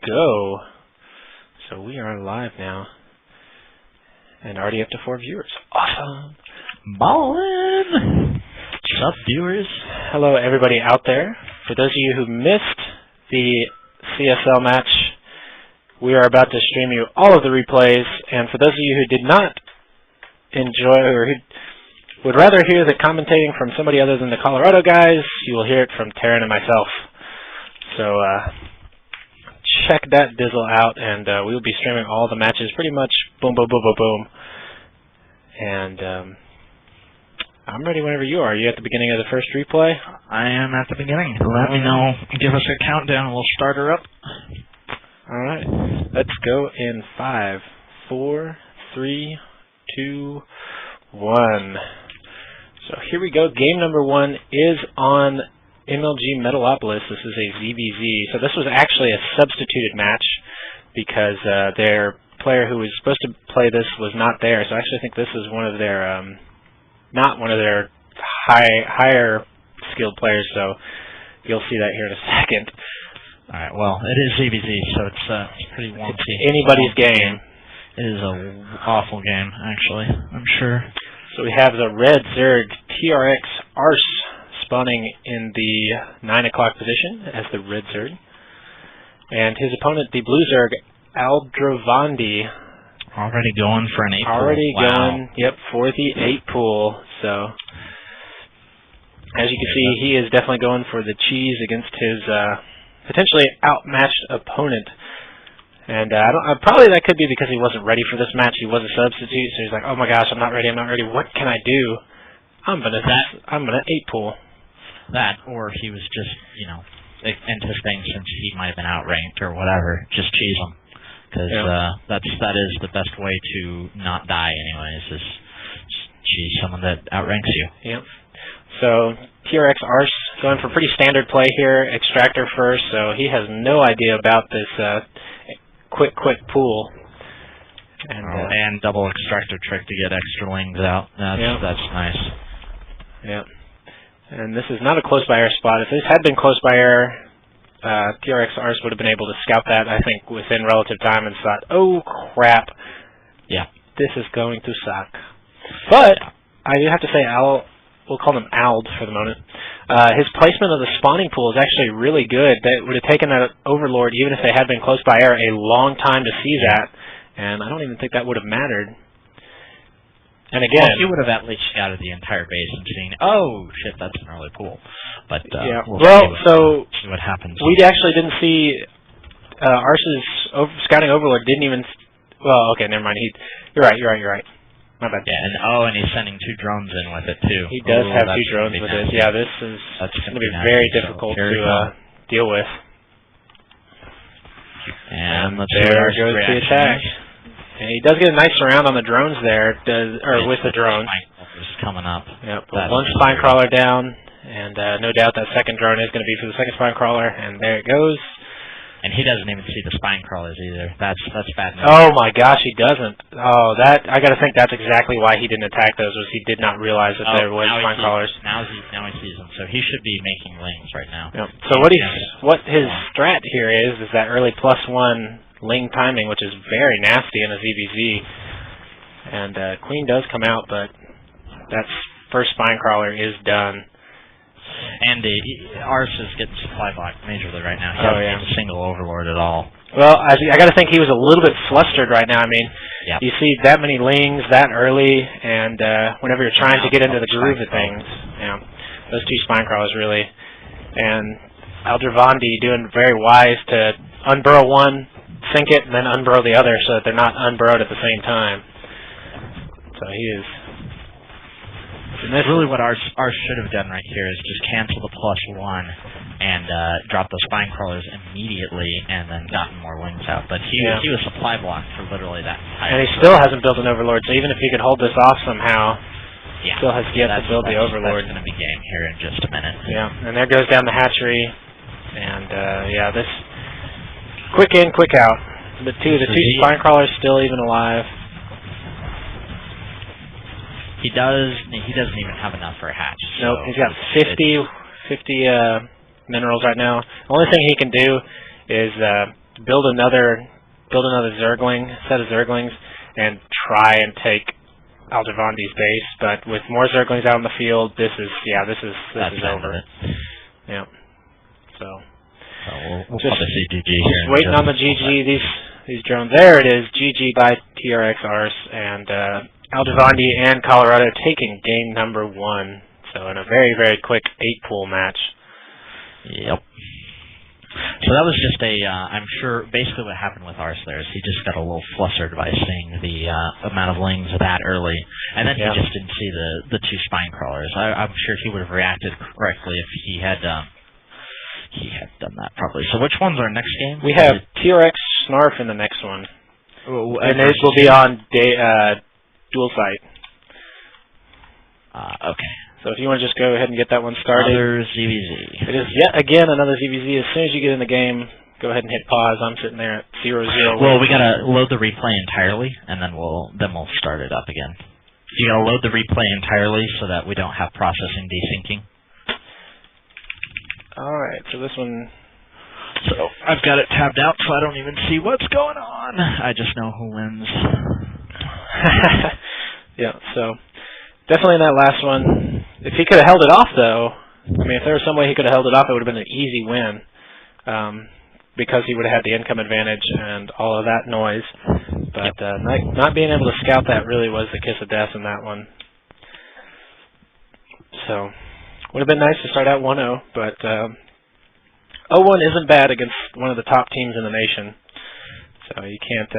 go. So we are live now. And already up to 4 viewers. Awesome. Ballin'! What's up, viewers? Hello, everybody out there. For those of you who missed the CSL match, we are about to stream you all of the replays. And for those of you who did not enjoy or who would rather hear the commentating from somebody other than the Colorado guys, you will hear it from Taryn and myself. So check that dizzle out, and we will be streaming all the matches pretty much boom, boom, boom, boom, boom. And I'm ready whenever you are. Are you at the beginning of the first replay? I am at the beginning. Let me know. Give us a countdown and we'll start her up. All right. Let's go in 5, 4, 3, 2, 1. So here we go. Game number 1 is on MLG Metalopolis. This is a ZBZ. So this was actually a substituted match because their player who was supposed to play this was not there. So I actually think this is one of their not one of their higher skilled players. So you'll see that here in a second. All right. Well, it is ZBZ, so it's pretty wonky. It's anybody's game. It is an awful game, actually. I'm sure. So we have the red Zerg TRX Arse spawning in the 9 o'clock position as the red Zerg. And his opponent, the blue Zerg, Aldrovandi. Already going for an 8 pool. Already wow. going, yep, for the 8 pool. So, as you can see, he is definitely going for the cheese against his potentially outmatched opponent. And probably that could be because he wasn't ready for this match. He was a substitute, so he's like, "Oh my gosh, I'm not ready. I'm not ready. What can I do? I'm gonna 8 pool." That, or he was just, you know, anticipating since he might have been outranked or whatever, just cheese him, because that is the best way to not die, anyways. Is cheese someone that outranks you. Yep. So TRX Arse going for pretty standard play here. Extractor first, so he has no idea about this. Quick pool. And double extractor trick to get extra lings out. That's nice. Yep. And this is not a close by air spot. If this had been close by air, TRX Arse would have been able to scout that, I think, within relative time and thought, "Oh crap. Yeah. This is going to suck." But I do have to say, we'll call him Ald for the moment. His placement of the spawning pool is actually really good. That would have taken that Overlord, even if they had been close by air, a long time to see that. And I don't even think that would have mattered. And again, well, he would have at least scouted the entire base and seen, oh shit, that's an early pool. But yeah. we'll see what happens. We actually didn't see Arse's scouting Overlord. Didn't even. Well, okay, never mind. You're right. My bad. Yeah, and he's sending 2 drones in with it too. He does have 2 drones with it. Yeah, this is going to be very difficult to deal with. And there goes the attack. And he does get a nice surround on the drones there, with the drone. Coming up. Yep. One spine crawler down, and no doubt that second drone is going to be for the second spine crawler. And there it goes. And he doesn't even see the spine crawlers either. That's bad news. Oh my gosh, he doesn't. Oh, I got to think that's exactly why he didn't attack those. Was he did not realize that there was spine crawlers. Now he sees them, so he should be making lings right now. Yep. So what his strat here is that early +1 ling timing, which is very nasty in a ZBZ. And Queen does come out, but that first spine crawler is done. And Arse is getting supply blocked majorly right now. He hasn't a single Overlord at all. Well, I got to think he was a little bit flustered right now. I mean, you see that many lings that early, and whenever you're trying to get into the groove of things, those 2 spine crawlers really. And Aldrovandi doing very wise to unburrow one, sink it, and then unburrow the other so that they're not unburrowed at the same time. So he is. And that's really what Arse should have done right here is just cancel the +1 and drop those spine crawlers immediately and then gotten more lings out. But he was supply blocked for literally that entire. And he still hasn't built an Overlord, so even if he could hold this off somehow, still has yet to build the Overlord. That's going to be game here in just a minute. Yeah, and there goes down the hatchery, and this quick in, quick out. The two spine crawlers still even alive. He doesn't even have enough for a hatch. Nope, he's got 50 minerals right now. The only thing he can do is build another Zergling, set of Zerglings, and try and take Aldovandi's base. But with more Zerglings out in the field, this is over. Yeah. So we'll just probably see GG here. Just waiting on the GG. These drones. There it is. GG by TRX Ars and Aldovandi and Colorado taking game number 1. So in a very, very quick 8-pool match. Yep. So that was just I'm sure basically what happened with Ars there is he just got a little flustered by seeing the amount of lings that early, and then he just didn't see the 2 spine crawlers. I'm sure he would have reacted correctly if he had done that probably. So which one's our next game? We have TRX Snarf in the next one. And it will be on dual site. Okay. So if you want to just go ahead and get that one started. Another ZVZ. It is yet again another ZVZ. As soon as you get in the game, go ahead and hit pause. I'm sitting there at 0-0. Well, we gotta load the replay entirely, and then we'll start it up again. You gotta load the replay entirely so that we don't have processing desyncing. All right. So this one. So I've got it tabbed out, so I don't even see what's going on. I just know who wins. Yeah. So definitely in that last one. If he could have held it off, though, I mean, if there was some way he could have held it off, it would have been an easy win, because he would have had the income advantage and all of that noise. But not being able to scout that really was the kiss of death in that one. So would have been nice to start out 1-0, but 0-1 isn't bad against one of the top teams in the nation. So you can't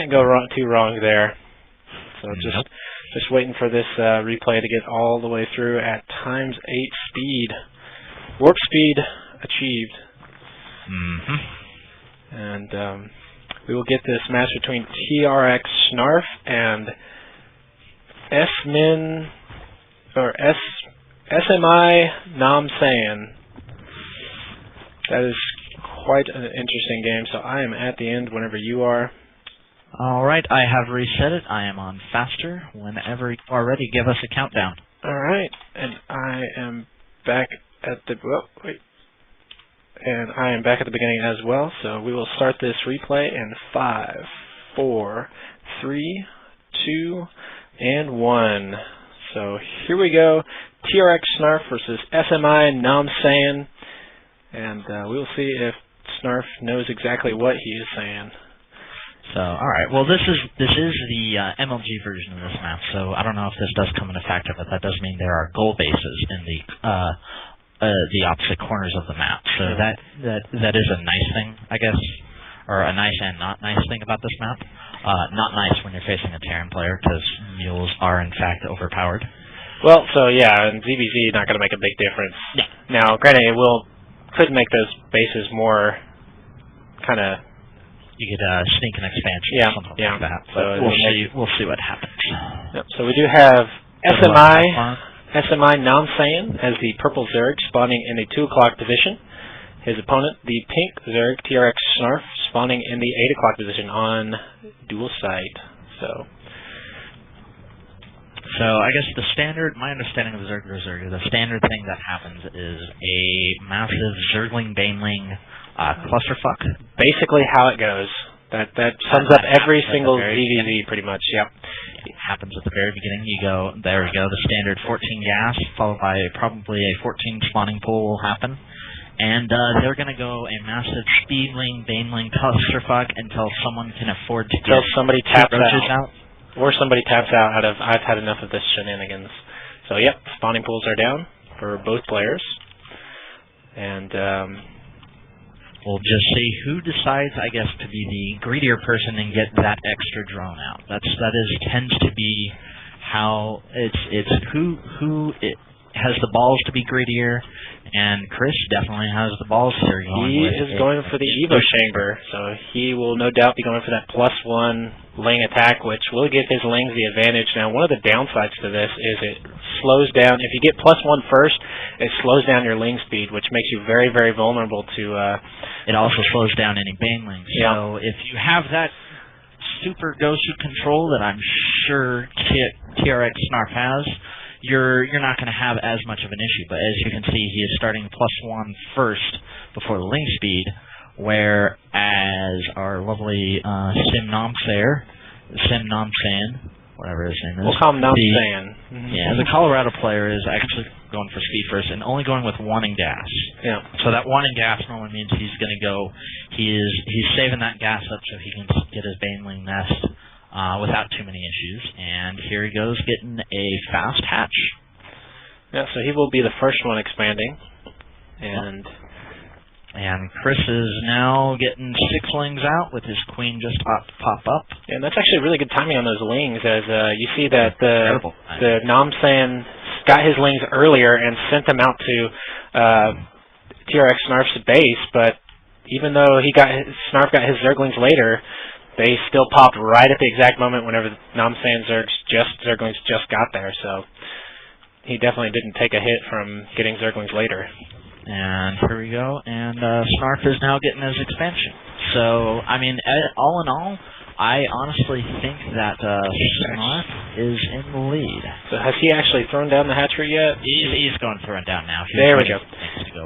go too wrong there. So just waiting for this replay to get all the way through at ×8 speed. Warp speed achieved. And we will get this match between TRX Snarf and SMI Nam San. That is quite an interesting game, so I am at the end whenever you are. Alright, I have reset it. I am on faster. Whenever you are ready, give us a countdown. Alright, and I am back at the beginning as well, so we will start this replay in 5, 4, 3, 2, and 1. So here we go. TRX Snarf versus SMI Nam San, and we will see if Snarf knows exactly what he is saying. So, all right. Well, this is the MLG version of this map. So I don't know if this does come into factor, but that does mean there are goal bases in the opposite corners of the map. So that is a nice thing, I guess, or a nice and not nice thing about this map. Not nice when you're facing a Terran player because mules are in fact overpowered. Well, so yeah, and ZVZ not going to make a big difference. Yeah. Now, granted, could make those bases more kind of. You could sneak an expansion or something like that. But we'll see what happens. Yep. So we do have SMI Nam San as the purple Zerg spawning in the 2 o'clock position. His opponent, the pink Zerg TRX Snarf, spawning in the 8 o'clock position on dual site. So I guess my understanding of the Zerg, the standard thing that happens is a massive Zergling Baneling clusterfuck. Basically how it goes. That sums up every single ZVZ pretty much, yep. It happens at the very beginning. There we go, the standard 14 gas, followed by probably a 14 spawning pool will happen. And they're going to go a massive Speedling, Baneling clusterfuck until someone can afford to get somebody taps out. Or somebody taps out of, I've had enough of this shenanigans. So yep, spawning pools are down for both players. And we'll just see who decides, I guess, to be the greedier person and get that extra drone out. That tends to be how it's who has the balls to be greedier, and Chris definitely has the balls here. He is going for the Evo Chamber, so he will no doubt be going for that +1 Ling attack, which will give his Lings the advantage. Now, one of the downsides to this is it slows down. If you get +1 first, it slows down your Ling speed, which makes you very, very vulnerable to... it also slows down any Banelings. Yeah. So if you have that super Gosu control that I'm sure TRX Snarf has, you're not going to have as much of an issue. But as you can see, he is starting +1 first before the Ling speed, whereas our lovely Sim Namsayan, whatever his name is. We'll call him Namsayan. Yeah, the Colorado player is actually going for speed first and only going with 1 in gas. Yeah. So that 1 in gas normally means he's going to go. He's saving that gas up so he can get his Baneling nest without too many issues. And here he goes, getting a fast hatch. Yeah, so he will be the first one expanding. And Chris is now getting 6 lings out with his queen just about to pop up. And that's actually really good timing on those lings, as you see that the Namsayan got his lings earlier and sent them out to TRX Snarf's base, but even though Snarf got his Zerglings later, they still popped right at the exact moment whenever the Namsayan Zerglings just got there, so he definitely didn't take a hit from getting Zerglings later. And here we go, and Snarf is now getting his expansion. So, I mean, all in all, I honestly think that Snarf is in the lead. So has he actually thrown down the hatchery yet? He's going to throw it down now. There we go.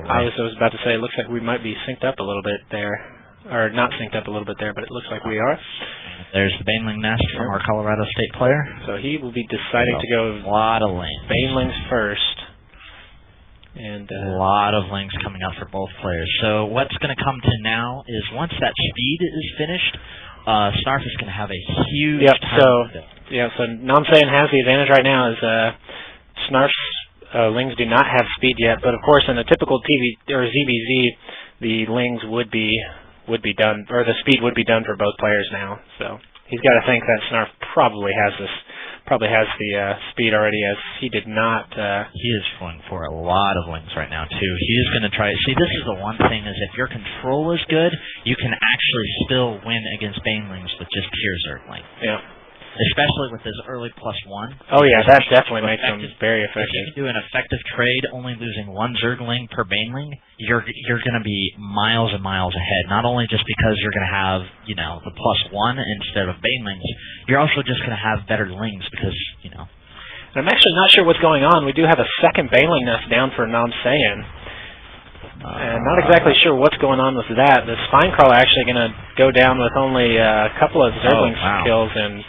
I was about to say, it looks like we might be synced up a little bit there. Or not synced up a little bit there, but it looks like we are. There's the Baneling nest from our Colorado State player. So he will be deciding to go a lot of lings. Banelings first. And a lot of lings coming out for both players. So what's going to come to now is once that speed is finished, Snarf is going to have a huge time. So Namsayan has the advantage right now, as Snarf's lings do not have speed yet. But of course, in a typical TV or ZBZ, the lings would be done, or the speed would be done for both players now. So he's got to think that Snarf probably has the speed already, as he did not. He is going for a lot of lings right now too. He is going to try. See, this is the one thing, is if your control is good, you can actually still win against Banelings with just pure Zergling. Yeah. Especially with his early +1. Oh yeah, that definitely makes him very effective. If you can do an effective trade, only losing 1 Zergling per Baneling, you're going to be miles and miles ahead. Not only just because you're going to have, you know, the +1 instead of Banelings, you're also just going to have better lings because, you know. And I'm actually not sure what's going on. We do have a second Baneling nest down for Namsayan. And not exactly sure what's going on with that. The Spinecrawler actually going to go down with only a couple of Zergling kills, and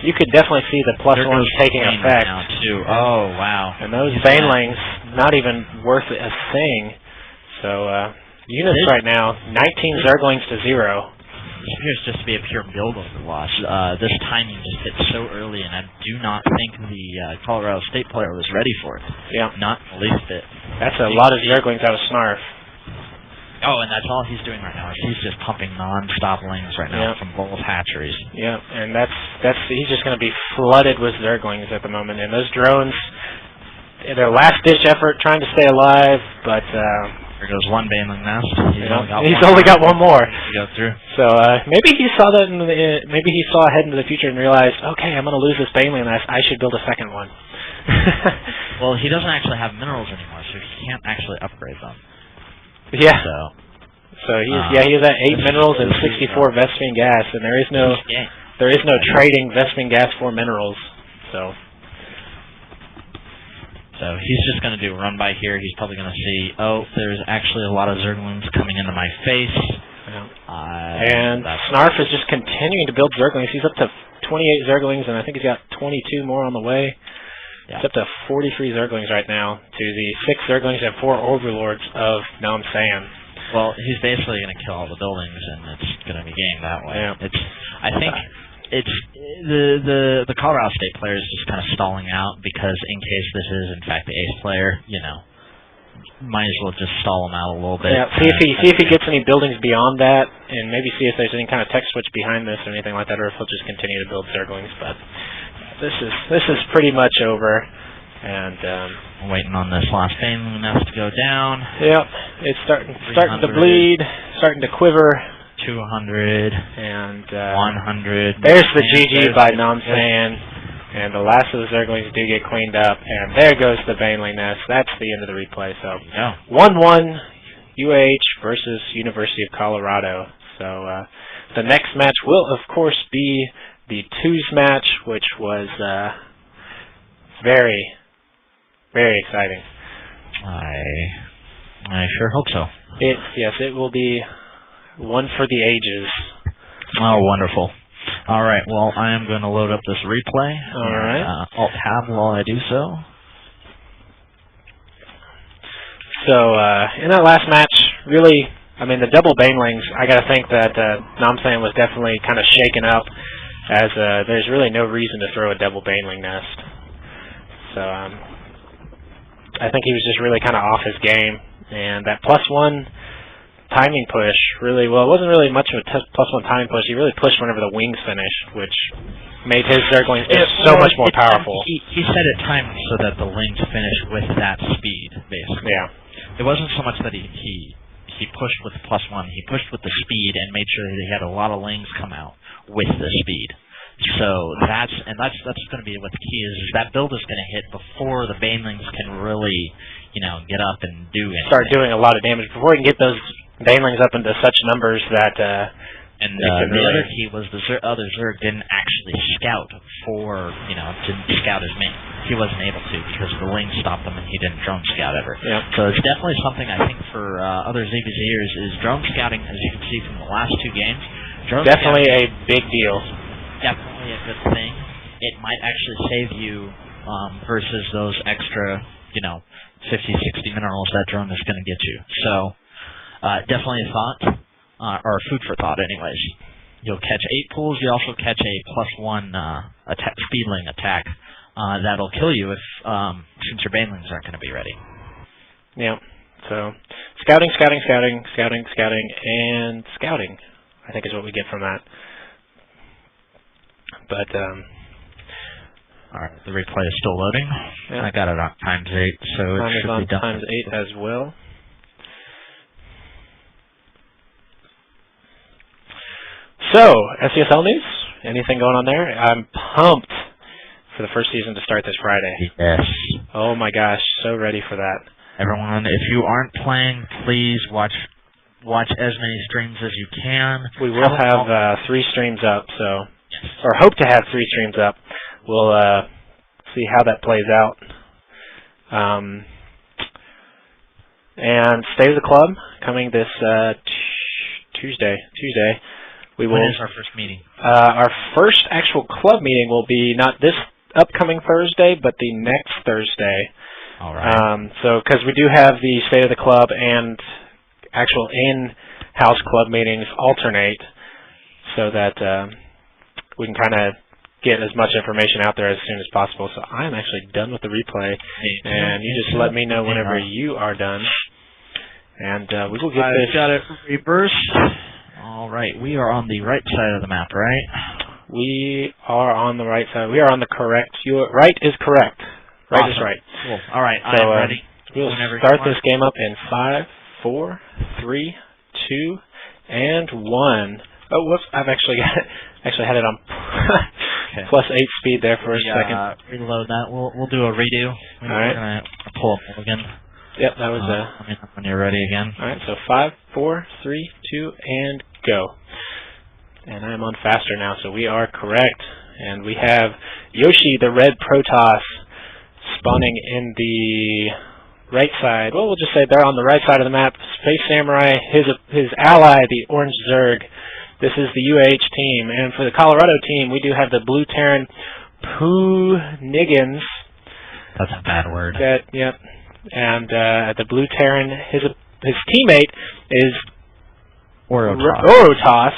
you could definitely see the +1s taking effect. Now too. Oh, wow. And those Banelings, not even worth a thing. So, units right now, 19 Zerglings to 0. This appears just to be a pure build-over loss. This timing just hit so early, and I do not think the Colorado State player was ready for it. Yeah. Not the least bit. That's a lot of Zerglings out of Snarf. Oh, and that's all he's doing right now. He's just pumping non-stop lings right now from both hatcheries. Yeah, and he's just going to be flooded with Zerglings at the moment. And those drones, their last-ditch effort trying to stay alive, but there goes 1 Baneling nest. He's only got one more. To go through. So maybe he saw that. Maybe he saw ahead into the future and realized, okay, I'm going to lose this Baneling nest. I should build a second one. Well, he doesn't actually have minerals anymore, so he can't actually upgrade them. Yeah. So he has that 8 minerals and 64 Vespene gas, and there is no trading Vespene gas for minerals. So he's just going to do a run by here. He's probably going to see, oh, there's actually a lot of Zerglings coming into my face. Yeah. And Snarf is just continuing to build Zerglings. He's up to 28 Zerglings, and I think he's got 22 more on the way. Yeah. It's up to 43 Zerglings right now to the 6 Zerglings and 4 Overlords of Namsayan. Well, he's basically going to kill all the buildings, and it's going to be game that way. Yeah. I think it's the Colorado State player is just kind of stalling out because in case this is in fact the ace player, you know, might as well just stall him out a little bit. Yeah. See if he gets any buildings beyond that, and maybe see if there's any kind of tech switch behind this or anything like that, or if he'll just continue to build Zerglings. But this is pretty much over, and I'm waiting on this last Baneling nest to go down. Yep, it's starting to bleed, starting to quiver. 200 and 100. There's the GG by Namsayan, and the last of the Zerglings do get cleaned up, and there goes the Baneling nest. That's the end of the replay. So 1-1 UAH versus University of Colorado. So the next match will of course be the twos match, which was very, very exciting. I sure hope so. Yes, it will be One for the ages. Oh, wonderful. All right, well, I am going to load up this replay. All right. Alt-Tab while I do so. So, in that last match, really, I mean, the double banelings, I got to think that Namsan was definitely kind of shaken up, as there's really no reason to throw a double baneling nest. So, I think he was just really kind of off his game, and that +1 timing push really, well, it wasn't really much of a +1 timing push. He really pushed whenever the wings finished, which made his Zerglings just so much more powerful. He said it timed so that the wings finish with that speed, basically. Yeah. It wasn't so much that he pushed with +1. He pushed with the speed and made sure that he had a lot of lings come out with the speed. So that's going to be what the key is that build is going to hit before the banelings can really, get up and do anything. Start doing a lot of damage before he can get those banelings up into such numbers that and the other key was the other Zerg didn't actually scout didn't scout his main. He wasn't able to because the wings stopped him and he didn't drone scout ever. Yep. So it's definitely something I think for other ZBZers is drone scouting, as you can see from the last two games. Definitely a big deal. Definitely a good thing. It might actually save you versus those extra, 50, 60 minerals that drone is going to get you. So definitely a thought, or food for thought anyways. You'll catch 8 pools. You also catch a +1 speedling attack that'll kill you if since your banelings aren't going to be ready. Yeah. So scouting, and scouting, I think is what we get from that. But all right, the replay is still loading. Yeah. I got it on ×8, so it should be done. ×8 as well. So, SCSL news? Anything going on there? I'm pumped for the first season to start this Friday. Yes. Oh my gosh, so ready for that. Everyone, if you aren't playing, please watch as many streams as you can. We will have 3 streams up, so, or hope to have 3 streams up. We'll see how that plays out. And State of the Club coming this Tuesday. We will. When is our first meeting? Our first actual club meeting will be not this upcoming Thursday, but the next Thursday. All right. So, because we do have the State of the Club and actual in-house club meetings alternate, so that we can kind of get as much information out there as soon as possible. So I'm actually done with the replay, and you just let me know whenever you are done, and we will get this. I've got it reversed. All right, we are on the right side of the map, right? We are on the right side. We are on the correct. Right is correct. Right awesome. is right. Cool. All right, so, I'm ready. We'll start this game up in 5, 4, 3, 2, and 1. Oh, whoops! I've actually had it on okay. +8 speed there for a second. Reload that. We'll do a redo. All right. We're gonna pull up again. Yep, that was let me know when you're ready again. All right, so 5, 4, 3, 2, and go. And I'm on faster now, so we are correct. And we have Yoshi, the red Protoss, spawning in the right side. Well, we'll just say they're on the right side of the map. Space Samurai, his ally, the orange Zerg. This is the UAH team. And for the Colorado team, we do have the blue Terran Pooniggins. That's a bad word. Yep. And the blue Terran, his teammate is Orotoss.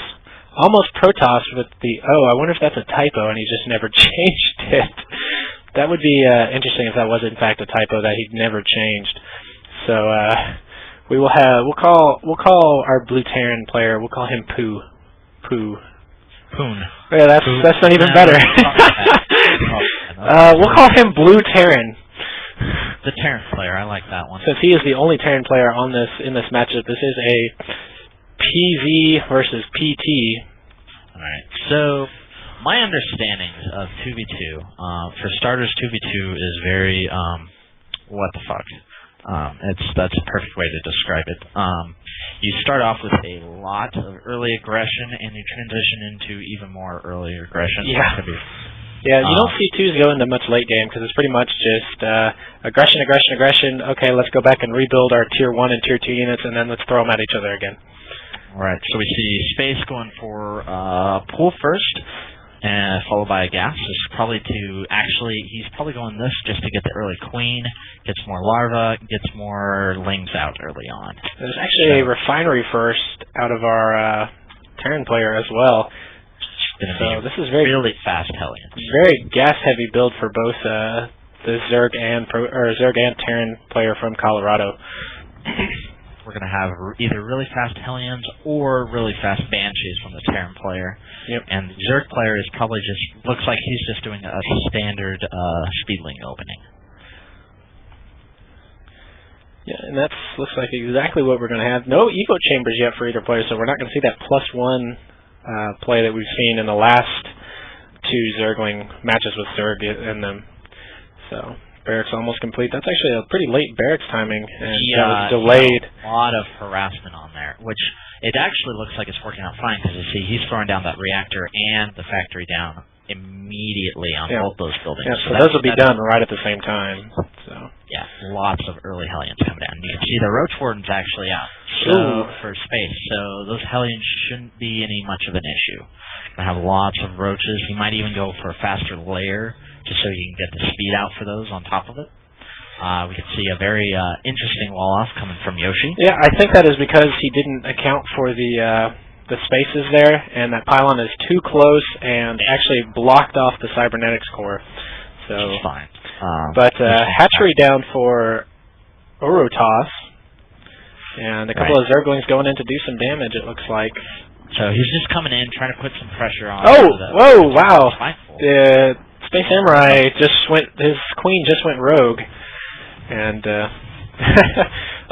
Almost Protoss with the O. I wonder if that's a typo and he just never changed it. That would be interesting if that was in fact a typo that he'd never changed. So we'll call our blue Terran player. We'll call him Poon. Yeah, that's not even better. We'll call him Blue Terran. The Terran player, I like that one. Since he is the only Terran player in this matchup, this is a PV versus PT. Alright, so my understanding of 2v2, for starters, 2v2 is very, what the fuck. That's a perfect way to describe it. You start off with a lot of early aggression, and you transition into even more early aggression. Yeah. Yeah, you don't see 2s go into much late game because it's pretty much just aggression. Okay, let's go back and rebuild our Tier 1 and Tier 2 units, and then let's throw them at each other again. Alright, so we see Space going for Pool first, and followed by a Gas. This is probably he's probably going this just to get the early Queen, gets more larva, gets more Lings out early on. There's actually a Refinery first out of our Terran player as well. So this is really fast Hellions. Very gas-heavy build for both the Zerg and Terran player from Colorado. We're going to have either really fast Hellions or really fast Banshees from the Terran player. Yep. And the Zerg player is probably looks like he's just doing a standard Speedling opening. Yeah, and that looks like exactly what we're going to have. No Evo Chambers yet for either player, so we're not going to see that +1 play that we've seen in the last 2 Zergling matches with Zerg in them. So Barracks almost complete. That's actually a pretty late Barracks timing, and that was delayed. A lot of harassment on there, which it actually looks like it's working out fine, because you see he's throwing down that reactor and the factory down immediately on both those buildings. Yeah, so those will be done right at the same time. So yeah, lots of early Hellions coming down. You can see the Roach Warden's actually out for Space, so those Hellions shouldn't be any much of an issue. Gonna have lots of Roaches. You might even go for a faster layer, just so you can get the speed out for those on top of it. We can see a very interesting wall-off coming from Yoshi. Yeah, I think that is because he didn't account for the spaces there, and that pylon is too close and actually blocked off the cybernetics core. So fine. But hatchery down for Orotos, and a couple of Zerglings going in to do some damage, it looks like. So he's just coming in, trying to put some pressure on. Oh, whoa, wow. The Space Samurai his Queen just went rogue. And,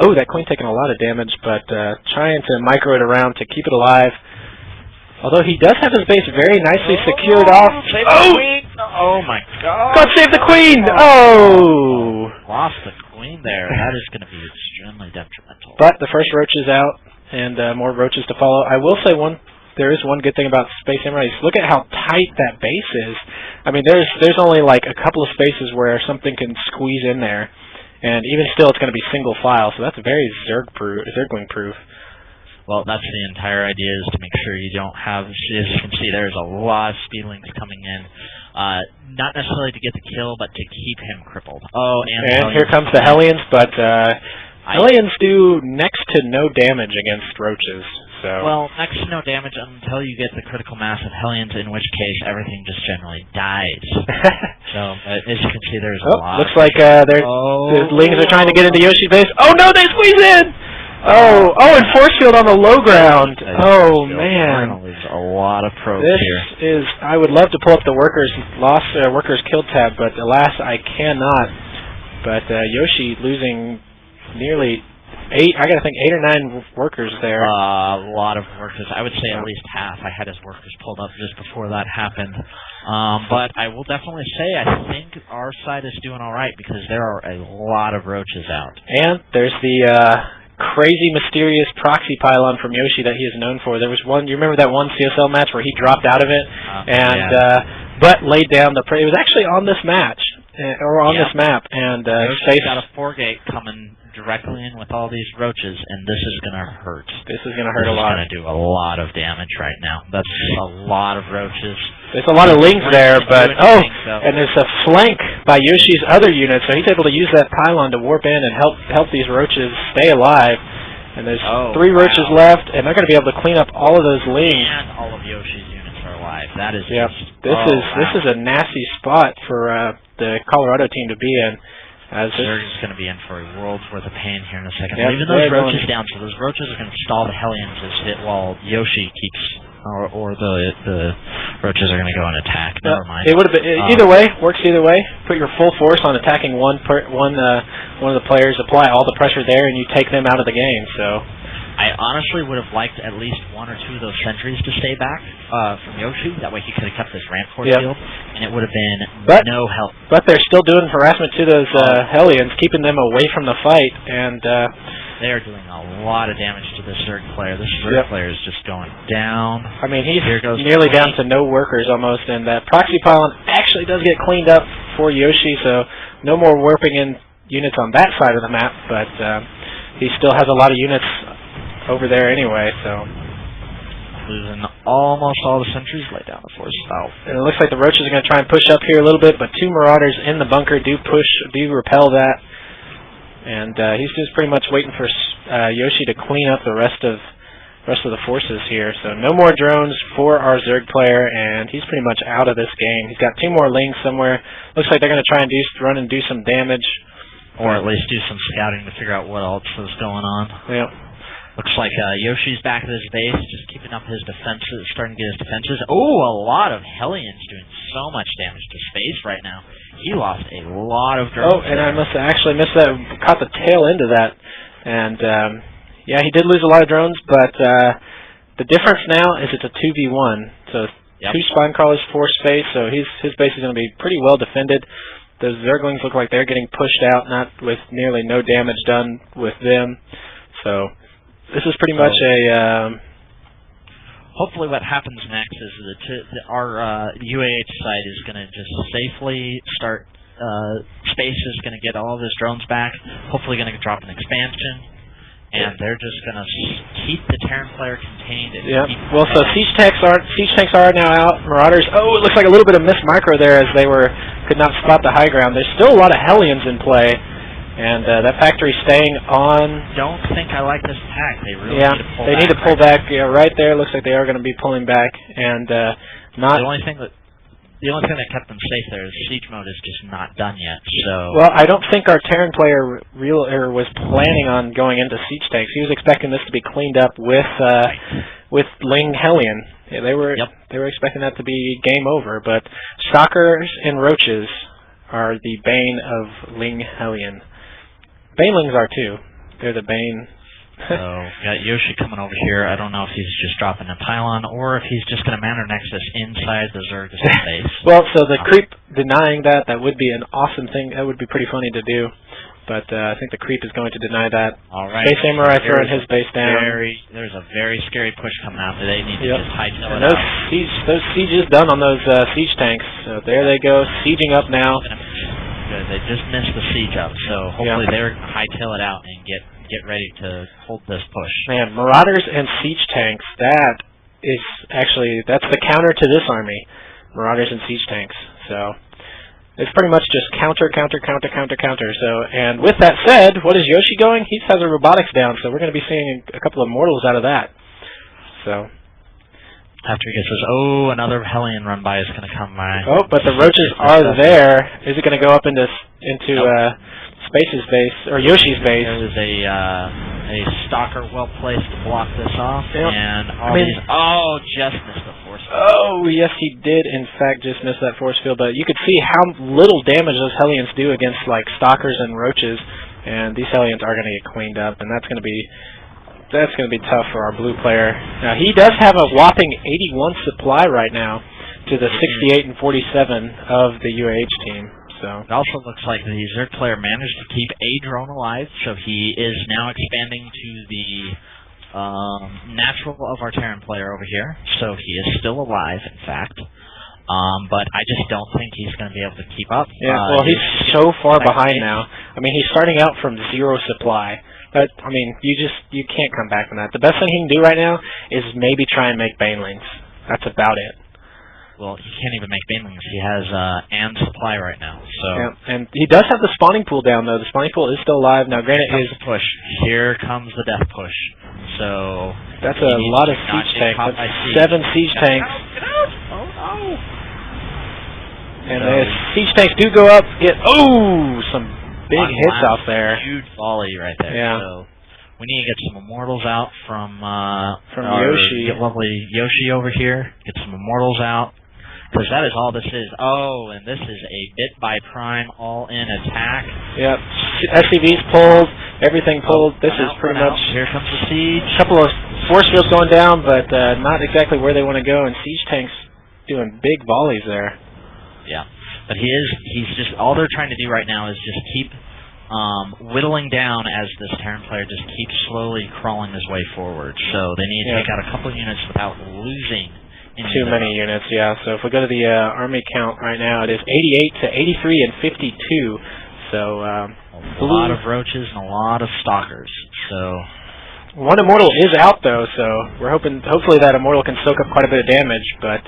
oh, that Queen taking a lot of damage, but trying to micro it around to keep it alive. Although he does have his base very nicely secured off. Save the Queen! Oh my god! God save the Queen! Oh! Lost the Queen there. That is going to be extremely detrimental. But the first Roach is out, and more Roaches to follow. I will say there is one good thing about Space Samurai. Look at how tight that base is. I mean, there's only like a couple of spaces where something can squeeze in there, and even still, it's going to be single file. So that's very Zergling proof. Well, that's the entire idea, is to make sure you don't have, as you can see, there's a lot of Speedlings coming in. Not necessarily to get the kill, but to keep him crippled. Oh, and here comes the Hellions, but Hellions do next to no damage against Roaches. So. Well, next to no damage until you get the critical mass of Hellions, in which case everything just generally dies. So, as you can see, there's a lot. Looks like the Lings are trying to get into Yoshi's base. Oh no, they squeeze in! Oh, and force field on the low ground. Oh man, there's a lot of probes here. I would love to pull up the workers killed tab, but alas, I cannot. But Yoshi losing nearly 8 or 9 workers there. A lot of workers. I would say at least half. I had his workers pulled up just before that happened. But I will definitely say I think our side is doing all right, because there are a lot of Roaches out. And there's the crazy, mysterious proxy pylon from Yoshi that he is known for. There was one. You remember that one CSL match where he dropped out of it but laid down the. It was actually on this match or on this map, and Yoshi's got a 4-gate coming directly in with all these Roaches, and this is going to hurt. This is going to hurt a lot. This is going to do a lot of damage right now. That's a lot of Roaches. There's a lot of Lings there, but and there's a flank by Yoshi's other unit, so he's able to use that pylon to warp in and help these Roaches stay alive. And there's 3 Roaches left, and they're going to be able to clean up all of those Lings. And all of Yoshi's units are alive. That is this is a nasty spot for the Colorado team to be in. As they're just going to be in for a world's worth of pain here in a second. Leaving those Roaches down, so those Roaches are going to stall the Hellions while Yoshi keeps, or the Roaches are going to go and attack. Never mind. It would have been either way. Works either way. Put your full force on attacking one of the players. Apply all the pressure there, and you take them out of the game. So. I honestly would have liked at least 1 or 2 of those sentries to stay back from Yoshi. That way he could have kept this ramp force field, and it would have been no help. But they're still doing harassment to those Hellions, keeping them away from the fight, and they are doing a lot of damage to this Zerg player. This Zerg player is just going down. I mean, he's nearly down to no workers almost, and that proxy pylon actually does get cleaned up for Yoshi, so no more warping in units on that side of the map, but he still has a lot of units over there anyway, so. Losing almost all the sentries laid down the force style. And it looks like the Roaches are going to try and push up here a little bit, but 2 Marauders in the bunker do repel that. And he's just pretty much waiting for Yoshi to clean up the rest of the forces here. So no more drones for our Zerg player, and he's pretty much out of this game. He's got 2 more Lings somewhere. Looks like they're going to try and run and do some damage. Or at least do some scouting to figure out what else is going on. Yep. Looks like Yoshi's back at his base, just keeping up his defenses, starting to get his defenses. Oh, a lot of Hellions doing so much damage to space right now. He lost a lot of drones. Oh, and I must have actually missed that, caught the tail end of that. And, yeah, he did lose a lot of drones, but the difference now is it's a 2v1. So 2 Spine Crawlers, 4 space, so his base is going to be pretty well defended. Those Zerglings look like they're getting pushed out, not with nearly no damage done with them. So this is pretty much a... hopefully what happens next is that our UAH side is going to just safely start... Space is going to get all of his drones back, hopefully going to drop an expansion, and they're just going to keep the Terran player contained. Yeah. Well, so siege tanks are now out. Marauders. Oh, it looks like a little bit of missed micro there as they could not spot the high ground. There's still a lot of Hellions in play, and that factory's staying on. Don't think I like this attack. They really need to pull back. Yeah, right there. Looks like they are going to be pulling back, and not. The only thing that kept them safe there is siege mode is just not done yet. So well, I don't think our Terran player was planning on going into siege tanks. He was expecting this to be cleaned up with Ling Hellion. Yeah, they were expecting that to be game over. But Stalkers and Roaches are the bane of Ling Hellion. Banelings are too. They're the bane. So, got Yoshi coming over here. I don't know if he's just dropping a pylon or if he's just going to Manor Nexus inside the Zerg base. Well, so the creep denying that would be an awesome thing. That would be pretty funny to do. But I think the creep is going to deny that. All right. Space Samurai throwing his base down. There's a very scary push coming out. They need to just hightail it out. Those sieges done on those siege tanks. So there they go, sieging up now. Good. They just missed the siege up. So hopefully they're going to hightail it out and get ready to hold this push. Man, Marauders and siege tanks, that's the counter to this army. Marauders and siege tanks. So it's pretty much just counter. So, and with that said, what is Yoshi going? He has a robotics down, so we're going to be seeing a couple of mortals out of that. So after he gets this, another Hellion run by is going to come by. Oh, but the Roaches are there. Is it going to go up into Space's base, or Yoshi's base? There was a Stalker well placed to block this off, and just missed the force field. Oh, yes, he did, in fact, just miss that force field, but you could see how little damage those Hellions do against, like, Stalkers and Roaches, and these Hellions are going to get cleaned up, and that's going to be tough for our blue player. Now, he does have a whopping 81 supply right now to the 68 and 47 of the UAH team. So it also looks like the Zerg player managed to keep a drone alive, so he is now expanding to the natural of our Terran player over here. So he is still alive, in fact. But I just don't think he's going to be able to keep up. Yeah, well, he's so far behind now. I mean, he's starting out from 0 supply. But, I mean, you can't come back from that. The best thing he can do right now is maybe try and make Banelings. That's about it. Well, he can't even make Banelings. He has and supply right now. So and he does have the spawning pool down, though. The spawning pool is still alive. Now, granted, his push. Here comes the death push. So that's a lot of siege tanks. That's 7 siege tanks. Get out! Oh, no! And the siege tanks do go up. Some big hits out there. Huge volley right there. Yeah. So we need to get some immortals out from Yoshi. Get lovely Yoshi over here. Get some immortals out. Because that is all this is. Oh, and this is a bit by Prime all-in attack. Yep. SCV's pulled. Everything pulled. This is pretty much... Here comes the siege. A couple of force fields going down, but not exactly where they want to go. And siege tanks doing big volleys there. Yeah. But he's just... All they're trying to do right now is just keep whittling down as this Terran player just keeps slowly crawling his way forward. So they need to take out a couple of units without losing... Too many units, yeah. So if we go to the army count right now, it is 88 to 83 and 52. So a lot of Roaches and a lot of Stalkers. So One Immortal is out though, so we're hopefully that Immortal can soak up quite a bit of damage, but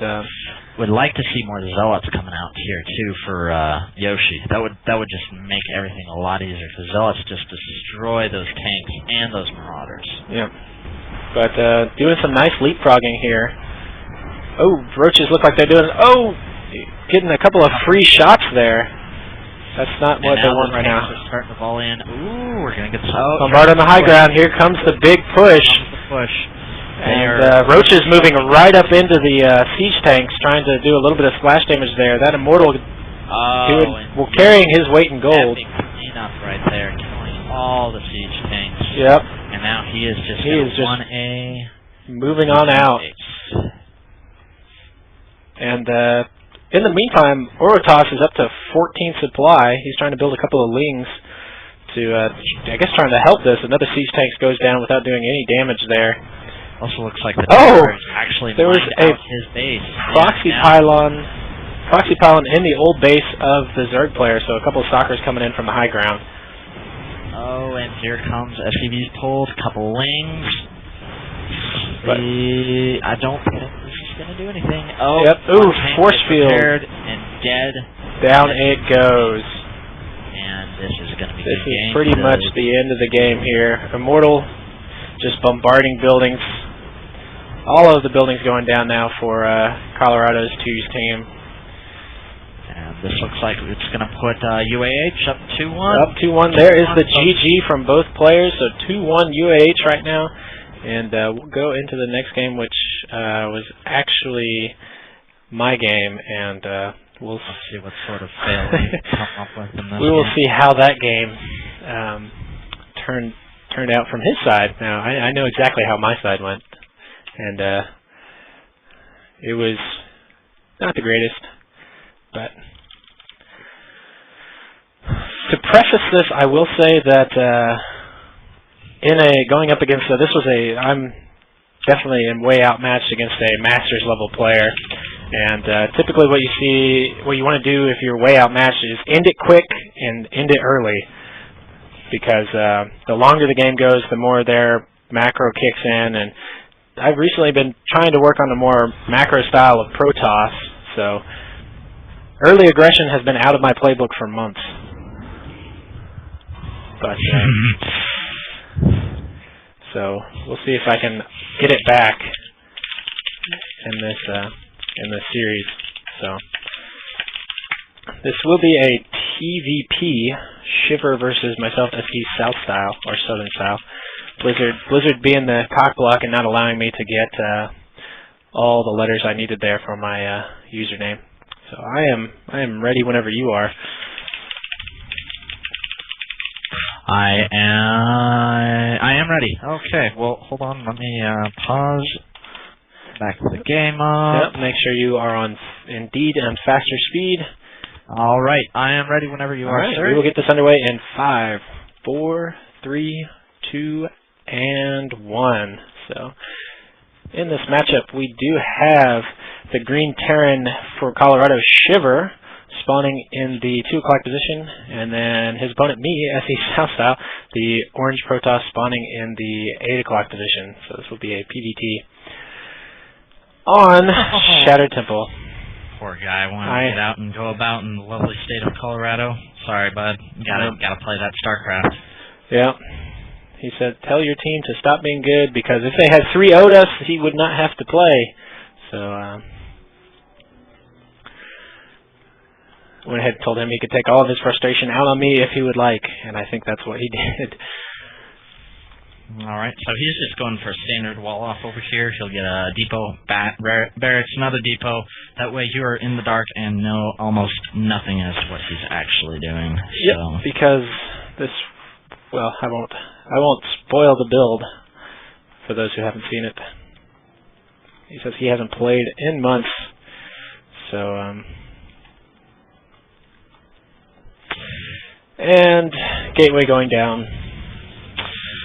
would like to see more Zealots coming out here too for Yoshi. That would just make everything a lot easier, because Zealots just destroy those tanks and those Marauders. Yeah. But doing some nice leapfrogging here. Oh, Roaches look like they're doing. Oh, getting a couple of free shots there. That's not what they want right now. Are starting to volley in. Ooh, we're gonna get Bombard on the high ground. Here comes the big push. And Roaches moving right up into the siege tanks, trying to do a little bit of splash damage there. That Immortal carrying his weight in gold. Enough right there, killing all the siege tanks. Yep. And now he is just moving on out. And in the meantime, Orotos is up to 14 supply. He's trying to build a couple of Lings to, I guess, trying to help this. Another siege tank goes down without doing any damage there. Also looks like the tower actually there was a his base. proxy pylon in the old base of the Zerg player, so a couple of Stalkers coming in from the high ground. Oh, and here comes SCV's pulled, couple Lings. But I don't think this is going to do anything. Oh, yep. Ooh, force field. And dead. Down it goes. And this is going to be This is pretty much the end of the game here. Immortal just bombarding buildings. All of the buildings going down now for Colorado's 2's team. And this looks like it's going to put UAH up 2-1. Up 2-1. There is the GG from both players. So 2-1 UAH right now. And we'll go into the next game, which was actually my game. And we'll see what sort of fail we come up with in this we will see how that game turned out from his side. Now, I know exactly how my side went. And it was not the greatest, but to preface this, I will say that going up against I'm definitely way outmatched against a Masters level player, and typically what you want to do if you're way outmatched is end it quick and end it early, because the longer the game goes, the more their macro kicks in. And I've recently been trying to work on a more macro style of Protoss, so early aggression has been out of my playbook for months. But so we'll see if I can get it back in this series. So this will be a TVP, Shiver versus myself, SCSouthernStyle or Southern Style. Blizzard being the cock block and not allowing me to get all the letters I needed there for my username. So I am ready whenever you are. I am ready. Okay, well, hold on. Let me pause. Back to the game up. Yep, make sure you are on Indeed and faster speed. All right, I am ready whenever you are, sir. We will get this underway in 5, 4, 3, 2, and 1. So, in this matchup, we do have the Green Terran for Colorado, Shiver, spawning in the 2 o'clock position, and then his opponent, me, SCSouthernStyle, the Orange Protoss, spawning in the 8 o'clock position. So this will be a PvT on Shattered Temple. Poor guy wanted to get out and go about in the lovely state of Colorado. Sorry, bud. Gotta play that StarCraft. Yeah. He said, tell your team to stop being good, because if they had 3 Odas, he would not have to play. So, went ahead and told him he could take all of his frustration out on me if he would like, and I think that's what he did. Alright, so he's just going for a standard wall-off over here. He'll get a depot, barracks, another depot. That way you are in the dark and know almost nothing as to what he's actually doing. Yep, so. Because this, well, I won't spoil the build for those who haven't seen it. He says he hasn't played in months, so, and gateway going down.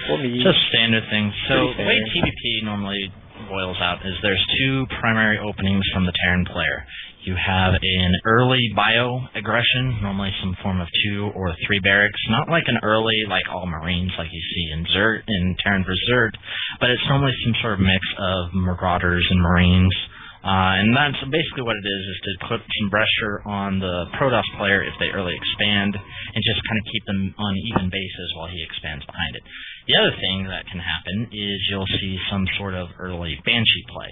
Just standard things. So the way TVP normally boils out is there's 2 primary openings from the Terran player. You have an early bio aggression, normally some form of 2 or 3 barracks. Not like an early, like all Marines, like you see in Terran vs. Zerg, but it's normally some sort of mix of Marauders and Marines. And that's basically what it is to put some pressure on the Protoss player if they early expand, and just kind of keep them on even bases while he expands behind it. The other thing that can happen is you'll see some sort of early Banshee play.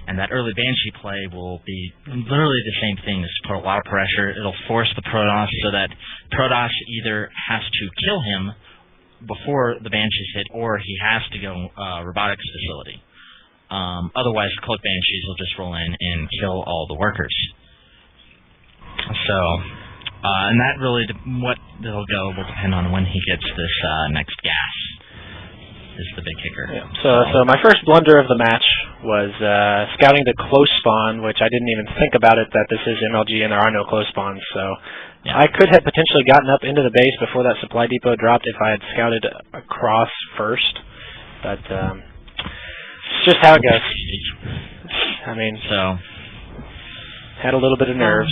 And that early Banshee play will be literally the same thing. Is put a lot of pressure. It'll force the Protoss so that Protoss either has to kill him before the Banshees hit, or he has to go robotics facility. Otherwise, the Cloak Banshees will just roll in and kill all the workers. So, and that really, what they'll go will depend on when he gets this next gas. Is the big kicker. Yeah. So my first blunder of the match was scouting the close spawn, which I didn't even think about it that this is MLG and there are no close spawns. So yeah. I could have potentially gotten up into the base before that supply depot dropped if I had scouted across first, but it's just how it goes. I mean, so had a little bit of nerves.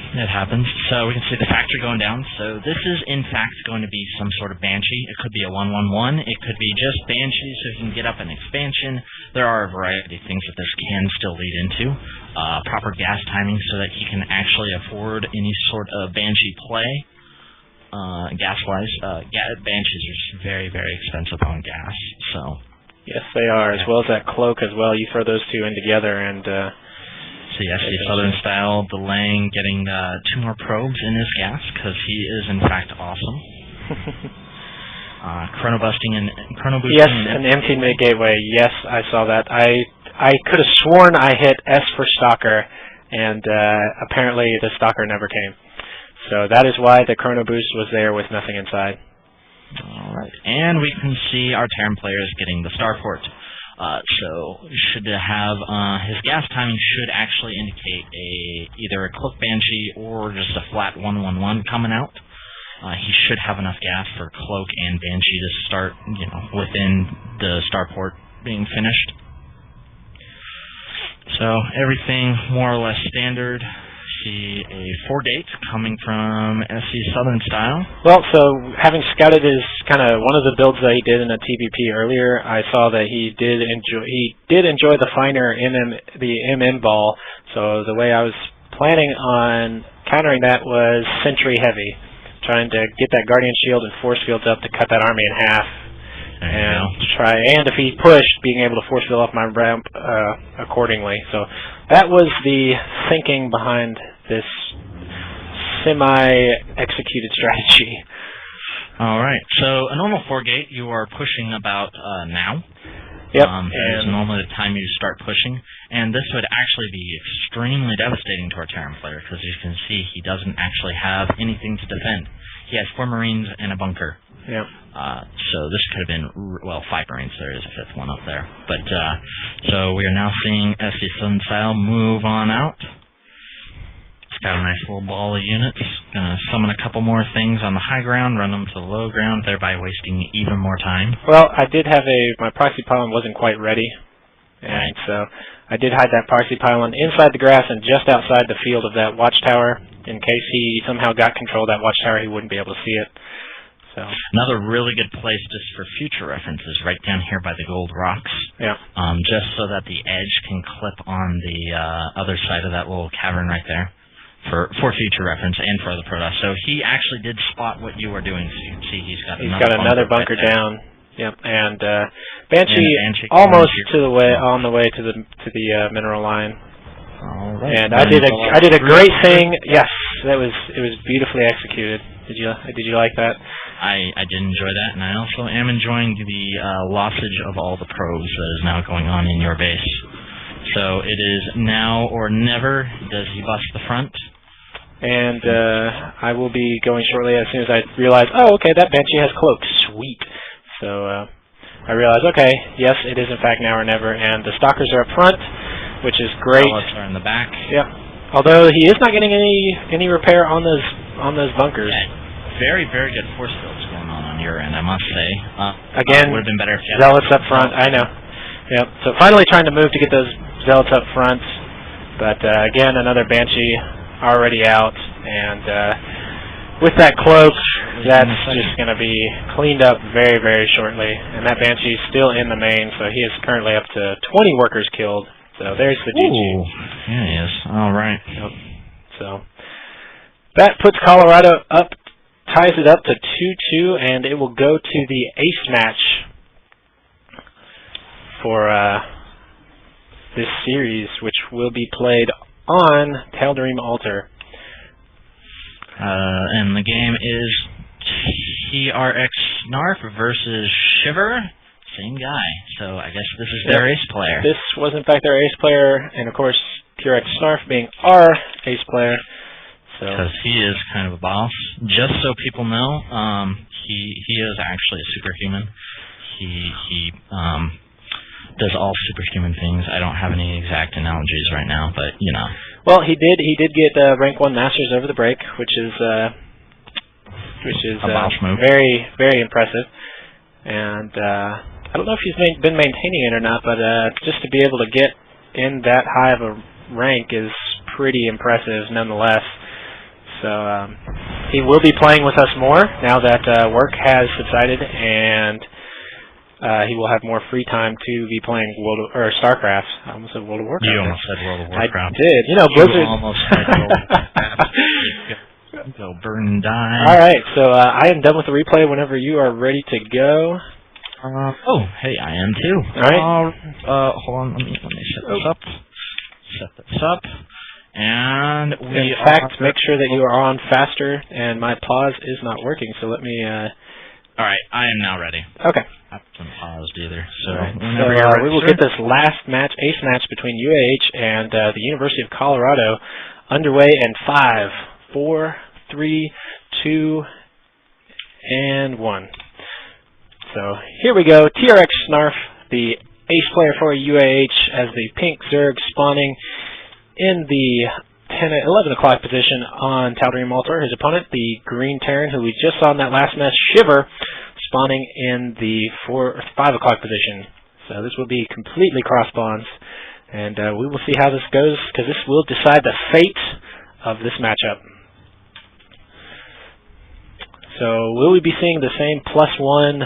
It happens. So we can see the factory going down. So this is, in fact, going to be some sort of Banshee. It could be a 1-1-1. It could be just Banshee so he can get up an expansion. There are a variety of things that this can still lead into. Proper gas timing so that he can actually afford any sort of Banshee play. Gas-wise, Banshees are very, very expensive on gas. So yes, they are, as well as that cloak as well. You throw those two in together and... So yes, SCSouthernStyle delaying getting 2 more probes in his gas because he is in fact awesome. Chrono boosting. Yes, an empty mid gateway. Yes, I saw that. I could have sworn I hit S for Stalker, and apparently the Stalker never came. So that is why the Chrono boost was there with nothing inside. All right, and we can see our Terran players getting the starport. So should have his gas timing should actually indicate either a Cloak Banshee or just a flat 1-1-1 coming out. He should have enough gas for Cloak and Banshee to start, within the starport being finished. So everything more or less standard. See a 4-gate coming from SCSouthernStyle. Well, so having scouted his kind of one of the builds that he did in a TBP earlier, I saw that he did enjoy the finer the MM ball. So the way I was planning on countering that was Sentry heavy, trying to get that Guardian Shield and force fields up to cut that army in half. And if he pushed, being able to force field off my ramp accordingly. So that was the thinking behind this semi-executed strategy. All right. So a normal 4-gate, you are pushing about now. Yep. Is normally the time you start pushing, and this would actually be extremely devastating to our Terran player because you can see he doesn't actually have anything to defend. He has 4 Marines and a bunker. Yep. So this could have been, 5 Marines. There is a 5th one up there. But so we are now seeing SCSouthernStyle move on out. It's got a nice little ball of units. Gonna summon a couple more things on the high ground, run them to the low ground, thereby wasting even more time. Well, I did have my proxy pylon wasn't quite ready, and so I did hide that proxy pylon inside the grass and just outside the field of that watchtower. In case he somehow got control of that watchtower, he wouldn't be able to see it. So another really good place just for future reference is right down here by the gold rocks. Yeah. Just so that the edge can clip on the other side of that little cavern right there. For future reference and for the Protoss. So he actually did spot what you were doing. So you can see he's got another bunker right down. Yep, and Banshee almost on the way to the mineral line. All right. And I did a great thing. Yes, it was beautifully executed. Did you like that? I did enjoy that, and I also am enjoying the lossage of all the probes that is now going on in your base. So it is now or never. Does he bust the front? And I will be going shortly as soon as I realize, oh, okay, that Banshee has cloak. Sweet. So I realize, okay, yes, it is in fact now or never. And the Stalkers are up front, which is great. Are in the back. Yep. Although he is not getting any repair on those bunkers. Yeah, very, very good force fields going on your end, I must say. Again, would have been better if you had Zealots up front. I know. Yep. So finally trying to move to get those Zealots up front. But again, another Banshee already out, and with that cloak, that's just going to be cleaned up very, very shortly. And that Banshee's still in the main, so he is currently up to 20 workers killed. So there's the GG. Ooh, yeah, he is. All right. Yep. So that puts Colorado up, ties it up to 2-2, and it will go to the ace match for this series, which will be played on Tal'Darim Altar. And the game is TRX Snarf versus Shiver. Same guy. So I guess this is their ace player. This was, in fact, their ace player, and, of course, TRX Snarf being our ace player. Because he is kind of a boss. Just so people know, he is actually a superhuman. He does all superhuman things. I don't have any exact analogies right now, but you know. Well, he did get rank 1 Masters over the break, which is a boss move. Very, very impressive. And I don't know if he's been maintaining it or not, but just to be able to get in that high of a rank is pretty impressive nonetheless. So he will be playing with us more now that work has subsided, and he will have more free time to be playing StarCraft. I almost said World of Warcraft. You almost said World of Warcraft. I did. You know, Blizzard. You almost said World of Warcraft. Go burn and die. All right, so I am done with the replay whenever you are ready to go. Oh, hey, I am too. All right. Hold on, let me set this up. Set this up. And in fact, make sure that you are on faster, and my pause is not working, so let me... All right, I am now ready. Okay. I haven't paused either. So, whenever you're ready, we will get this last match, ace match between UAH and the University of Colorado underway in 5, 4, 3, 2, and 1. So here we go. TRX Snarf, the ace player for UAH, as the pink Zerg spawning in the 11 o'clock position on Tal'Darim Altar. His opponent, the green Terran, who we just saw in that last match, Shiver, spawning in the 5 o'clock position. So this will be completely cross spawns, and we will see how this goes, because this will decide the fate of this matchup. So will we be seeing the same +1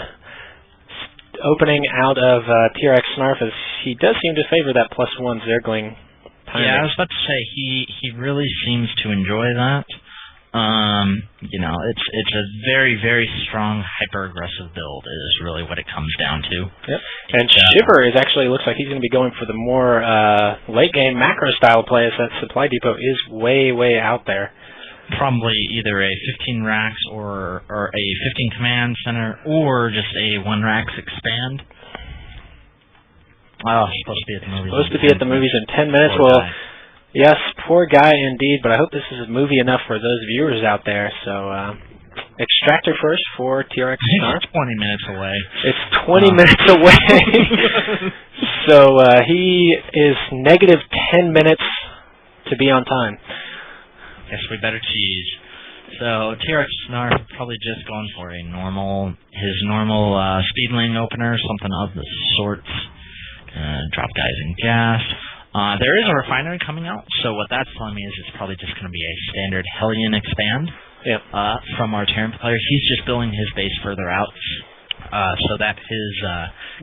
opening out of TRX Snarf, as he does seem to favor that +1 Zergling timing? Yeah, I was about to say he really seems to enjoy that. You know, it's a very, very strong hyper-aggressive build is really what it comes down to. Yep. And Shiver actually looks like he's going to be going for the more late-game macro-style play, as that supply depot is way, way out there. Probably either a 15 racks or a 15 command center, or just a 1 racks expand. Oh, supposed to be at the movies. Supposed to be at the movies in 10 minutes. Poor Well, guy. Yes, poor guy indeed, but I hope this is movie enough for those viewers out there. So, Extractor first for TRX Snarf. It's 20 minutes away. It's 20 minutes away. So, he is negative 10 minutes to be on time. Guess we better cheese. So TRX Snarf probably just going for his normal speedling opener, something of the sorts. Drop guys in gas. There is a refinery coming out, so what that's telling me is it's probably just going to be a standard Hellion expand. Yep. From our Terran player. He's just building his base further out, so that his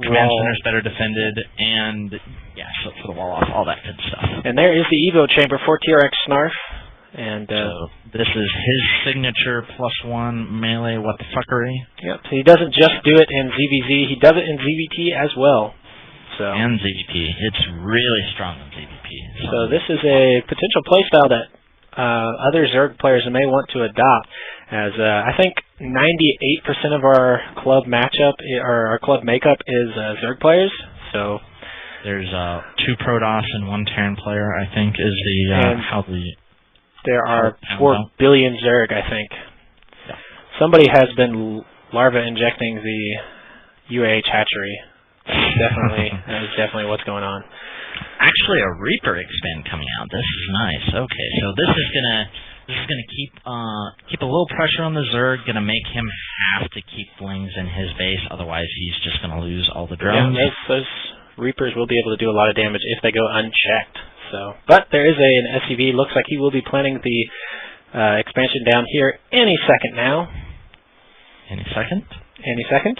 command center is better defended, and yeah, so for the wall off, all that good stuff. And there is the Evo chamber for TRX Snarf. And so this is his signature +1 melee what the fuckery. Yep. So he doesn't just do it in ZVZ, he does it in ZVT as well. So and ZVP. It's really strong in ZVP. So this is a potential playstyle that other Zerg players may want to adopt, as I think 98% of our club matchup or our club makeup is Zerg players. So there's 2 Protoss and 1 Terran player, I think, is the there are 4 billion Zerg, I think. Yeah. Somebody has been larva injecting the UAH hatchery. That is definitely what's going on. Actually, a Reaper expand coming out. This is nice. Okay, so this is gonna keep a little pressure on the Zerg. Gonna make him have to keep flings in his base, otherwise he's just gonna lose all the drones. Yeah, those Reapers will be able to do a lot of damage if they go unchecked. So, but there is an SCV. Looks like he will be planning the expansion down here any second now. Any second? Any second.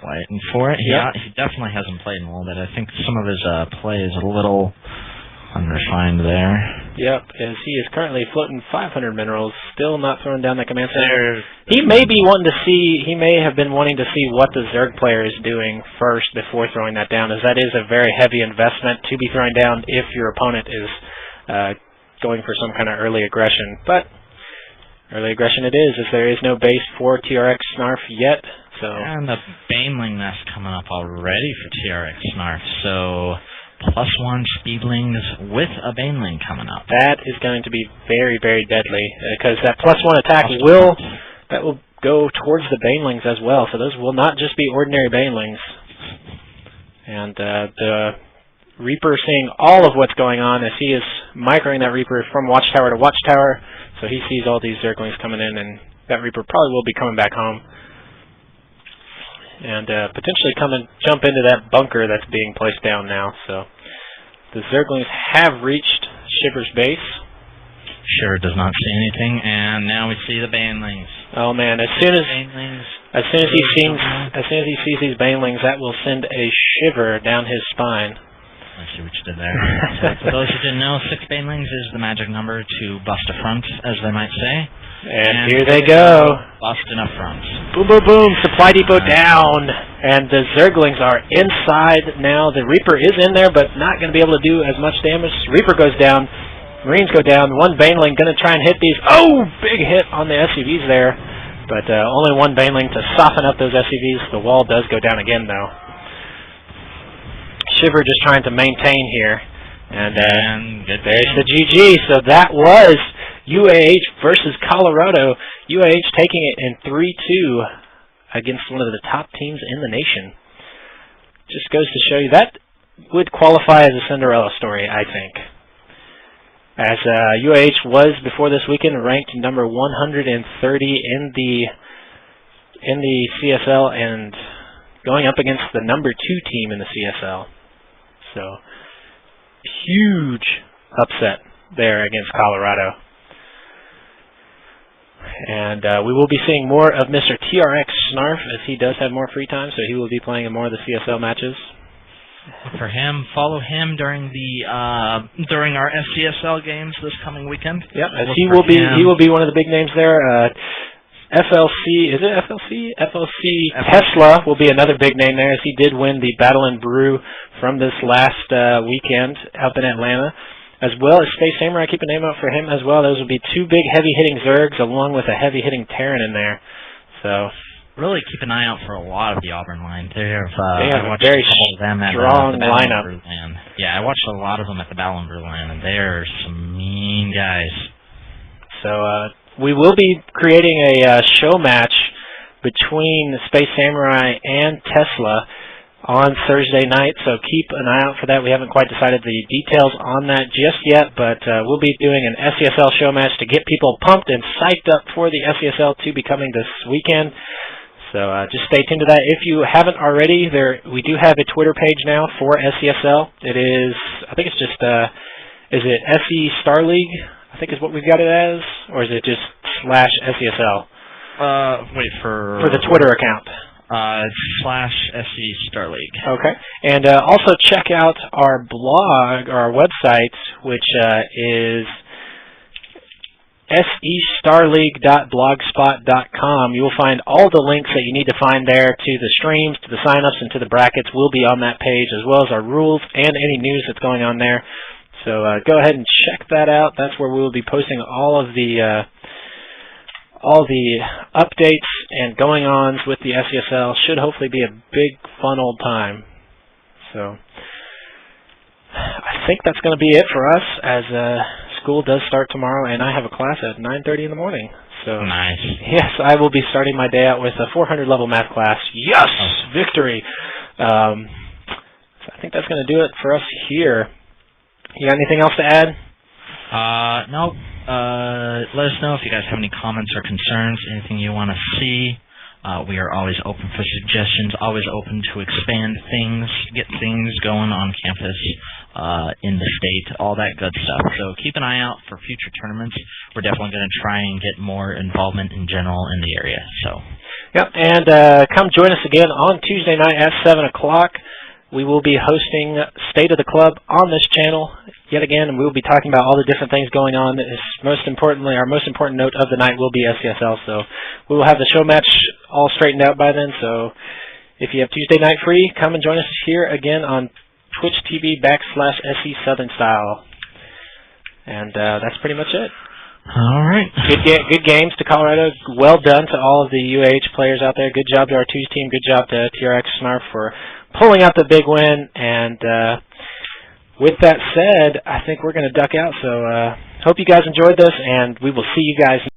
Waiting for it. Yep. He definitely hasn't played in a little bit. I think some of his play is a little unrefined there. Yep, as he is currently floating 500 minerals, still not throwing down the command center. He may have been wanting to see what the Zerg player is doing first before throwing that down, as that is a very heavy investment to be throwing down if your opponent is going for some kind of early aggression. But early aggression it is, as there is no base for TRX Snarf yet. So. And the Baneling nest coming up already for TRX Snarf, so +1 Speedlings with a Baneling coming up. That is going to be very, very deadly, because that +1 attack will go towards the Banelings as well, so those will not just be ordinary Banelings. And the Reaper seeing all of what's going on as he is microing that Reaper from Watchtower to Watchtower, so he sees all these Zerglings coming in, and that Reaper probably will be coming back home. And potentially jump into that bunker that's being placed down now. So the Zerglings have reached Shiver's base. Shiver does not see anything, and now we see the Banelings. Oh man! As soon as he sees these Banelings, that will send a shiver down his spine. I see what you did there. So for those who didn't know, 6 Banelings is the magic number to bust a front, as they might say. And here they go. Busting up fronts. Boom, boom, boom. Supply depot down. And the Zerglings are inside now. The Reaper is in there, but not going to be able to do as much damage. Reaper goes down. Marines go down. One Baneling going to try and hit these. Oh, big hit on the SCVs there. But only one Baneling to soften up those SCVs. The wall does go down again, though. Shiver just trying to maintain here. And there's the GG. So that was UAH versus Colorado. UAH taking it in 3-2 against one of the top teams in the nation. Just goes to show you that would qualify as a Cinderella story, I think. As UAH was before this weekend ranked number 130 in the CSL and going up against the number 2 team in the CSL. So huge upset there against Colorado. And we will be seeing more of Mr. TRX Snarf as he does have more free time, so he will be playing in more of the CSL matches. For him, follow him during our SCSL games this coming weekend. Yep, as he will be one of the big names there. FLC, is it FLC? FLC Tesla will be another big name there, as he did win the Battle and Brew from this last weekend up in Atlanta. As well as Space Samurai, keep a name out for him as well. Those will be 2 big heavy-hitting Zergs along with a heavy-hitting Terran in there. So really keep an eye out for a lot of the Auburn line. They have a very strong lineup. Yeah, I watched a lot of them at the Battle and Brew line, and they are some mean guys. So we will be creating a show match between Space Samurai and Tesla on Thursday night, so keep an eye out for that. We haven't quite decided the details on that just yet, but we'll be doing an SCSL show match to get people pumped and psyched up for the SCSL 2 be coming this weekend. So just stay tuned to that. If you haven't already, we do have a Twitter page now for SCSL. It is, I think it's just, is it SE Star League? I think is what we've got it as, or is it just /SCSL? For the Twitter account. /SC Star League. Okay. And also check out our blog, or our website, which is SEStarleague.blogspot.com. You will find all the links that you need to find there to the streams, to the sign-ups, and to the brackets will be on that page, as well as our rules and any news that's going on there. So go ahead and check that out. That's where we will be posting all the updates and going-ons with the SCSL. Should hopefully be a big, fun old time. So I think that's going to be it for us, as school does start tomorrow, and I have a class at 9:30 in the morning. So nice. Yes, I will be starting my day out with a 400 level math class. Yes, victory. So I think that's going to do it for us here. You got anything else to add? No. Let us know if you guys have any comments or concerns, anything you want to see We are always open for suggestions, always open to expand things, get things going on campus, in the state, all that good stuff. So keep an eye out for future tournaments. We're definitely going to try and get more involvement in general in the area. So. Yep, and come join us again on Tuesday night at 7 o'clock. We will be hosting State of the Club on this channel yet again, and we will be talking about all the different things going on. Most importantly, our most important note of the night will be SCSL, so we will have the show match all straightened out by then. So if you have Tuesday night free, come and join us here again on Twitch TV/SCSouthernStyle. And that's pretty much it. All right. Good games to Colorado. Well done to all of the UAH players out there. Good job to our twos team. Good job to TRX Snarf for pulling out the big win. And with that said, I think we're going to duck out. So hope you guys enjoyed this, and we will see you guys